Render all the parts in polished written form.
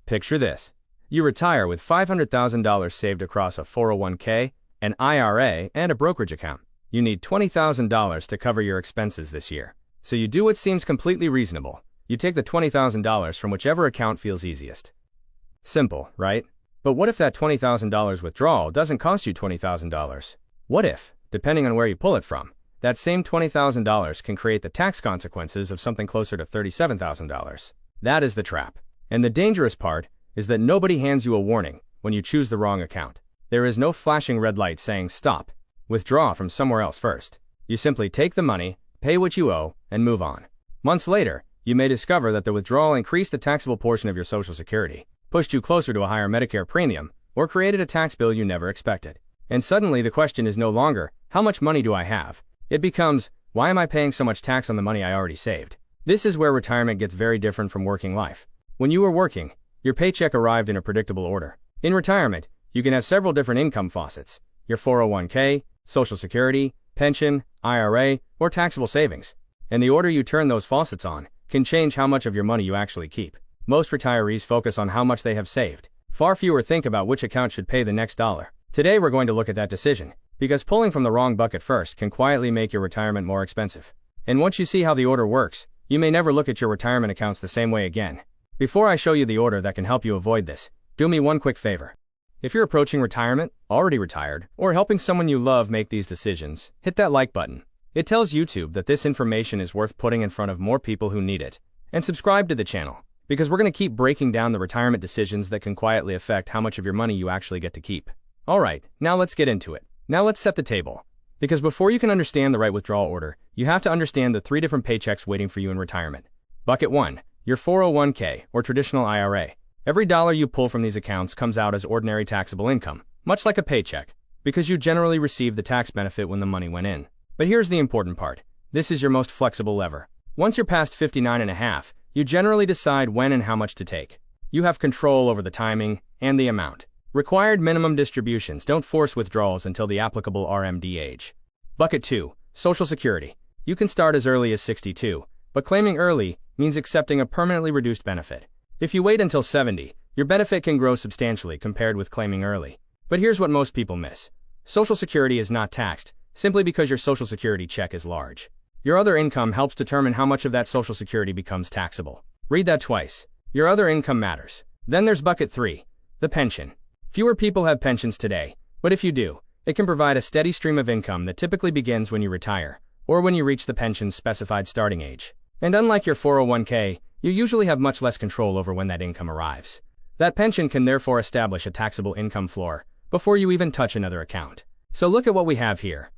Picture this. You retire with $500,000 saved across a 401k, an IRA, and a brokerage account. You need $20,000 to cover your expenses this year. So you do what seems completely reasonable. You take the $20,000 from whichever account feels easiest. Simple, right? But what if that $20,000 withdrawal doesn't cost you $20,000? What if, depending on where you pull it from, that same $20,000 can create the tax consequences of something closer to $37,000? That is the trap. And the dangerous part is that nobody hands you a warning when you choose the wrong account. There is no flashing red light saying stop, withdraw from somewhere else first. You simply take the money, pay what you owe, and move on. Months later, you may discover that the withdrawal increased the taxable portion of your Social Security, pushed you closer to a higher Medicare premium, or created a tax bill you never expected. And suddenly the question is no longer, how much money do I have? It becomes, why am I paying so much tax on the money I already saved? This is where retirement gets very different from working life. When you were working, your paycheck arrived in a predictable order. In retirement, you can have several different income faucets: your 401k, Social Security, pension, IRA, or taxable savings. And the order you turn those faucets on can change how much of your money you actually keep. Most retirees focus on how much they have saved. Far fewer think about which account should pay the next dollar. Today we're going to look at that decision, because pulling from the wrong bucket first can quietly make your retirement more expensive. And once you see how the order works, you may never look at your retirement accounts the same way again. Before I show you the order that can help you avoid this, do me one quick favor. If you're approaching retirement, already retired, or helping someone you love make these decisions, hit that like button. It tells YouTube that this information is worth putting in front of more people who need it. And subscribe to the channel, because we're going to keep breaking down the retirement decisions that can quietly affect how much of your money you actually get to keep. Alright, now let's get into it. Now let's set the table. Because before you can understand the right withdrawal order, you have to understand the 3 different paychecks waiting for you in retirement. Bucket 1, your 401k or traditional IRA. Every dollar you pull from these accounts comes out as ordinary taxable income, much like a paycheck, because you generally receive the tax benefit when the money went in. But here's the important part. This is your most flexible lever. Once you're past 59.5, you generally decide when and how much to take. You have control over the timing and the amount. Required minimum distributions don't force withdrawals until the applicable RMD age. Bucket 2, Social Security. You can start as early as 62, but claiming early means accepting a permanently reduced benefit. If you wait until 70, your benefit can grow substantially compared with claiming early. But here's what most people miss. Social Security is not taxed, simply because your Social Security check is large. Your other income helps determine how much of that Social Security becomes taxable. Read that twice. Your other income matters. Then there's bucket 3, the pension. Fewer people have pensions today, but if you do, it can provide a steady stream of income that typically begins when you retire, or when you reach the pension's specified starting age. And unlike your 401k, you usually have much less control over when that income arrives. That pension can therefore establish a taxable income floor before you even touch another account. So look at what we have here.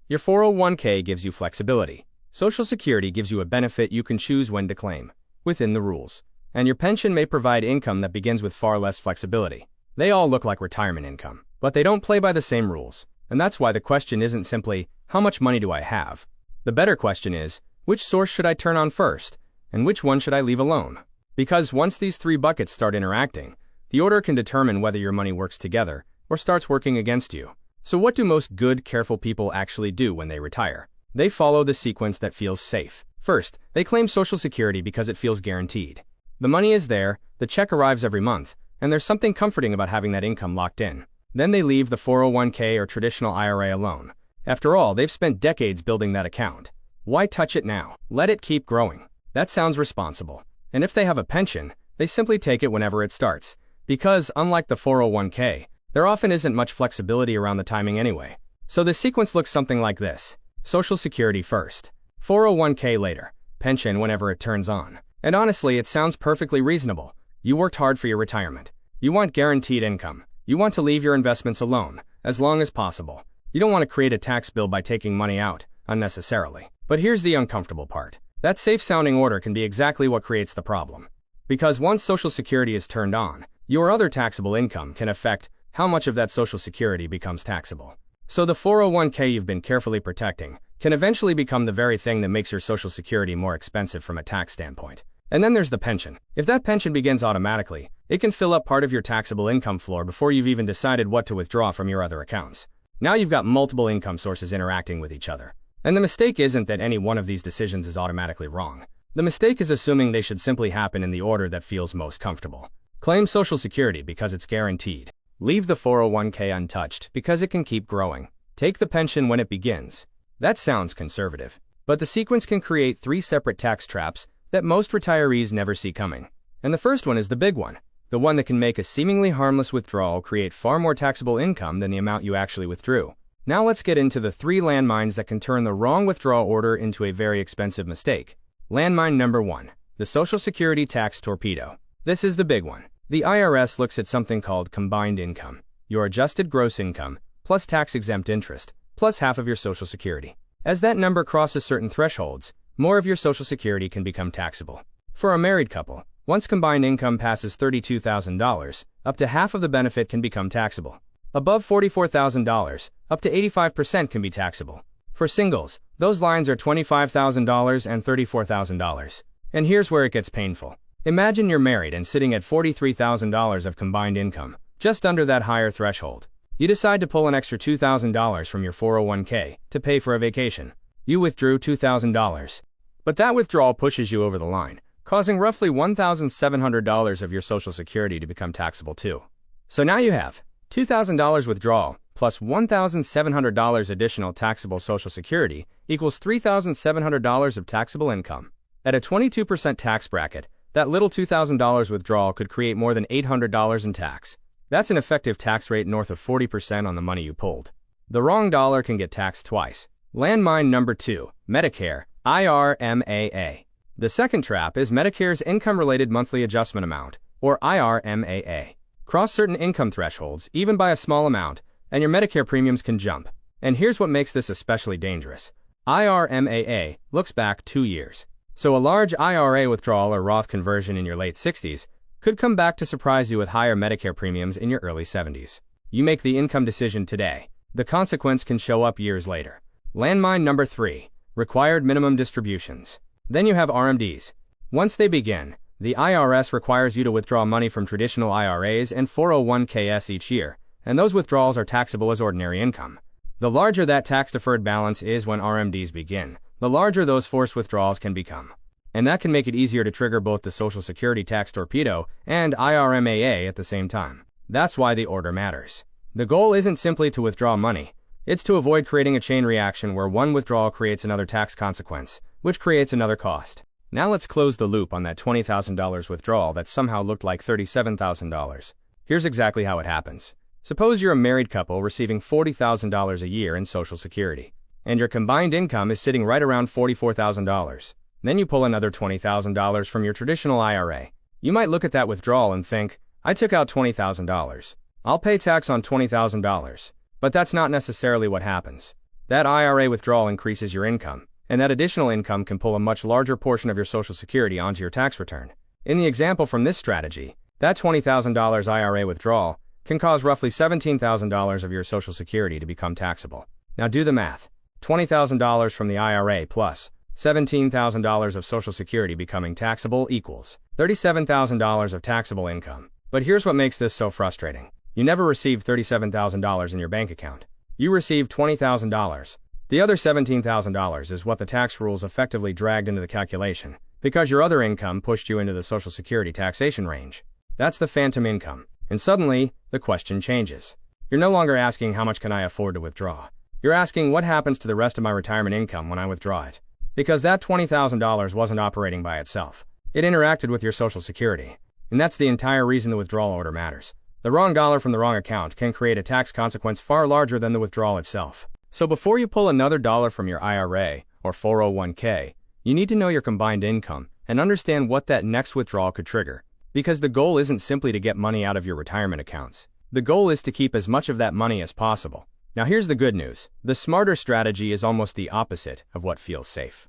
Your 401k gives you flexibility. Social Security gives you a benefit you can choose when to claim, within the rules. And your pension may provide income that begins with far less flexibility. They all look like retirement income, but they don't play by the same rules. And that's why the question isn't simply, how much money do I have? The better question is, which source should I turn on first, and which one should I leave alone? Because once these 3 buckets start interacting, the order can determine whether your money works together or starts working against you. So what do most good, careful people actually do when they retire? They follow the sequence that feels safe. First, they claim Social Security because it feels guaranteed. The money is there, the check arrives every month, and there's something comforting about having that income locked in. Then they leave the 401k or traditional IRA alone. After all, they've spent decades building that account. Why touch it now? Let it keep growing. That sounds responsible. And if they have a pension, they simply take it whenever it starts. Because, unlike the 401k, there often isn't much flexibility around the timing anyway. So the sequence looks something like this. Social Security first. 401k later. Pension whenever it turns on. And honestly, it sounds perfectly reasonable. You worked hard for your retirement. You want guaranteed income. You want to leave your investments alone, as long as possible. You don't want to create a tax bill by taking money out, unnecessarily. But here's the uncomfortable part. That safe-sounding order can be exactly what creates the problem. Because once Social Security is turned on, your other taxable income can affect how much of that Social Security becomes taxable. So the 401k you've been carefully protecting can eventually become the very thing that makes your Social Security more expensive from a tax standpoint. And then there's the pension. If that pension begins automatically, it can fill up part of your taxable income floor before you've even decided what to withdraw from your other accounts. Now you've got multiple income sources interacting with each other. And the mistake isn't that any one of these decisions is automatically wrong. The mistake is assuming they should simply happen in the order that feels most comfortable. Claim Social Security because it's guaranteed. Leave the 401k untouched because it can keep growing. Take the pension when it begins. That sounds conservative, but the sequence can create 3 separate tax traps that most retirees never see coming. And the first one is the big one, the one that can make a seemingly harmless withdrawal create far more taxable income than the amount you actually withdrew. Now let's get into the 3 landmines that can turn the wrong withdrawal order into a very expensive mistake. Landmine number 1, the Social Security tax torpedo. This is the big one. The IRS looks at something called combined income, your adjusted gross income, plus tax-exempt interest, plus half of your Social Security. As that number crosses certain thresholds, more of your Social Security can become taxable. For a married couple, once combined income passes $32,000, up to half of the benefit can become taxable. Above $44,000, up to 85% can be taxable. For singles, those lines are $25,000 and $34,000. And here's where it gets painful. Imagine you're married and sitting at $43,000 of combined income, just under that higher threshold. You decide to pull an extra $2,000 from your 401k to pay for a vacation. You withdrew $2,000. But that withdrawal pushes you over the line, causing roughly $1,700 of your Social Security to become taxable too. So now you have $2,000 withdrawal plus $1,700 additional taxable Social Security equals $3,700 of taxable income. At a 22% tax bracket, that little $2,000 withdrawal could create more than $800 in tax. That's an effective tax rate north of 40% on the money you pulled. The wrong dollar can get taxed twice. Landmine number 2, Medicare, IRMAA. The second trap is Medicare's Income-Related Monthly Adjustment Amount, or IRMAA. Cross certain income thresholds, even by a small amount, and your Medicare premiums can jump. And here's what makes this especially dangerous. IRMAA looks back 2 years. So a large IRA withdrawal or Roth conversion in your late 60s could come back to surprise you with higher Medicare premiums in your early 70s. You make the income decision today. The consequence can show up years later. Landmine number 3, required minimum distributions. Then you have RMDs. Once they begin, the IRS requires you to withdraw money from traditional IRAs and 401ks each year, and those withdrawals are taxable as ordinary income. The larger that tax-deferred balance is when RMDs begin, the larger those forced withdrawals can become. And that can make it easier to trigger both the Social Security tax torpedo and IRMAA at the same time. That's why the order matters. The goal isn't simply to withdraw money. It's to avoid creating a chain reaction where one withdrawal creates another tax consequence, which creates another cost. Now let's close the loop on that $20,000 withdrawal that somehow looked like $37,000. Here's exactly how it happens. Suppose you're a married couple receiving $40,000 a year in Social Security, and your combined income is sitting right around $44,000. Then you pull another $20,000 from your traditional IRA. You might look at that withdrawal and think, I took out $20,000. I'll pay tax on $20,000. But that's not necessarily what happens. That IRA withdrawal increases your income, and that additional income can pull a much larger portion of your Social Security onto your tax return. In the example from this strategy, that $20,000 IRA withdrawal can cause roughly $17,000 of your Social Security to become taxable. Now do the math. $20,000 from the IRA plus $17,000 of Social Security becoming taxable equals $37,000 of taxable income. But here's what makes this so frustrating. You never received $37,000 in your bank account. You received $20,000. The other $17,000 is what the tax rules effectively dragged into the calculation, because your other income pushed you into the Social Security taxation range. That's the phantom income. And suddenly, the question changes. You're no longer asking how much can I afford to withdraw. You're asking what happens to the rest of my retirement income when I withdraw it. Because that $20,000 wasn't operating by itself. It interacted with your Social Security. And that's the entire reason the withdrawal order matters. The wrong dollar from the wrong account can create a tax consequence far larger than the withdrawal itself. So before you pull another dollar from your IRA or 401k, you need to know your combined income and understand what that next withdrawal could trigger. Because the goal isn't simply to get money out of your retirement accounts. The goal is to keep as much of that money as possible. Now here's the good news. The smarter strategy is almost the opposite of what feels safe.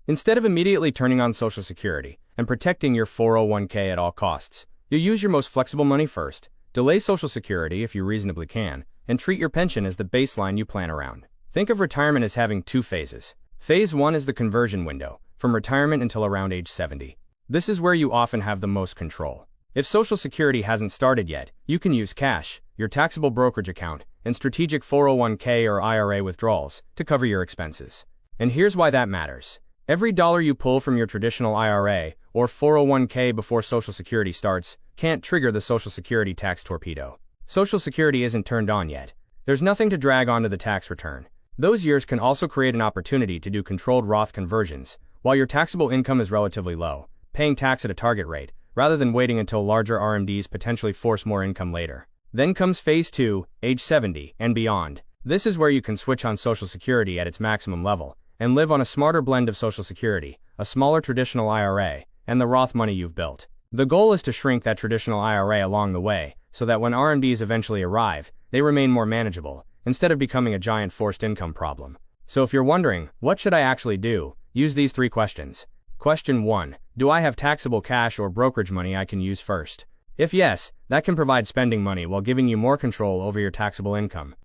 Instead of immediately turning on Social Security and protecting your 401k at all costs, you use your most flexible money first, delay Social Security if you reasonably can, and treat your pension as the baseline you plan around. Think of retirement as having 2 phases. Phase 1 is the conversion window, from retirement until around age 70. This is where you often have the most control. If Social Security hasn't started yet, you can use cash, your taxable brokerage account, and strategic 401k or IRA withdrawals to cover your expenses. And here's why that matters. Every dollar you pull from your traditional IRA or 401k before Social Security starts can't trigger the Social Security tax torpedo. Social Security isn't turned on yet. There's nothing to drag onto the tax return. Those years can also create an opportunity to do controlled Roth conversions, while your taxable income is relatively low, paying tax at a target rate, rather than waiting until larger RMDs potentially force more income later. Then comes Phase 2, age 70 and beyond. This is where you can switch on Social Security at its maximum level, and live on a smarter blend of Social Security, a smaller traditional IRA, and the Roth money you've built. The goal is to shrink that traditional IRA along the way, so that when RMDs eventually arrive, they remain more manageable, instead of becoming a giant forced income problem. So if you're wondering, what should I actually do? Use these 3 questions. Question 1. Do I have taxable cash or brokerage money I can use first? If yes, that can provide spending money while giving you more control over your taxable income.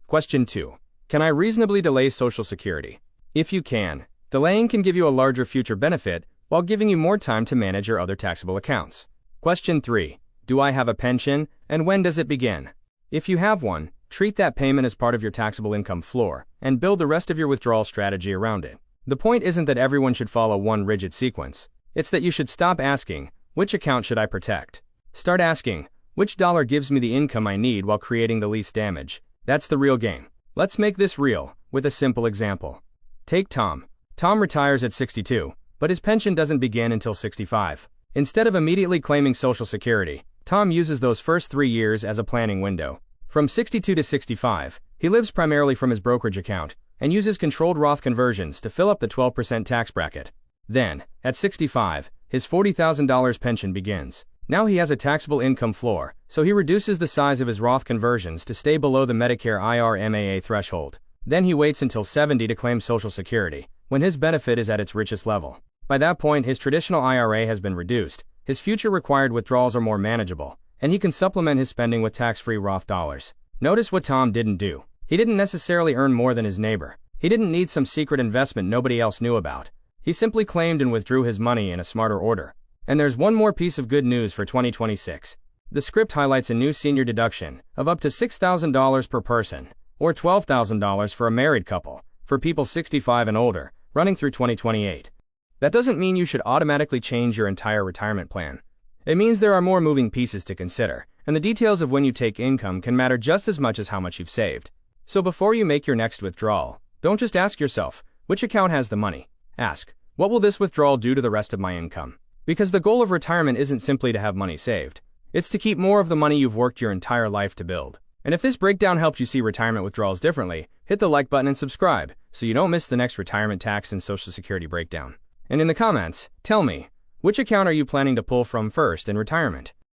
Question 2. Can I reasonably delay Social Security? If you can, delaying can give you a larger future benefit while giving you more time to manage your other taxable accounts. Question 3. Do I have a pension, and when does it begin? If you have one, treat that payment as part of your taxable income floor, and build the rest of your withdrawal strategy around it. The point isn't that everyone should follow one rigid sequence. It's that you should stop asking, which account should I protect? Start asking, which dollar gives me the income I need while creating the least damage? That's the real game. Let's make this real, with a simple example. Take Tom. Tom retires at 62, but his pension doesn't begin until 65. Instead of immediately claiming Social Security, Tom uses those first 3 years as a planning window. From 62 to 65, he lives primarily from his brokerage account, and uses controlled Roth conversions to fill up the 12% tax bracket. Then, at 65, his $40,000 pension begins. Now he has a taxable income floor, so he reduces the size of his Roth conversions to stay below the Medicare IRMAA threshold. Then he waits until 70 to claim Social Security, when his benefit is at its richest level. By that point, his traditional IRA has been reduced, his future required withdrawals are more manageable, and he can supplement his spending with tax-free Roth dollars. Notice what Tom didn't do. He didn't necessarily earn more than his neighbor. He didn't need some secret investment nobody else knew about. He simply claimed and withdrew his money in a smarter order. And there's one more piece of good news for 2026. The script highlights a new senior deduction of up to $6,000 per person, or $12,000 for a married couple, for people 65 and older, running through 2028. That doesn't mean you should automatically change your entire retirement plan. It means there are more moving pieces to consider, and the details of when you take income can matter just as much as how much you've saved. So before you make your next withdrawal, don't just ask yourself, which account has the money? Ask, what will this withdrawal do to the rest of my income? Because the goal of retirement isn't simply to have money saved. It's to keep more of the money you've worked your entire life to build. And if this breakdown helped you see retirement withdrawals differently, hit the like button and subscribe so you don't miss the next retirement tax and Social Security breakdown. And in the comments, tell me, which account are you planning to pull from first in retirement?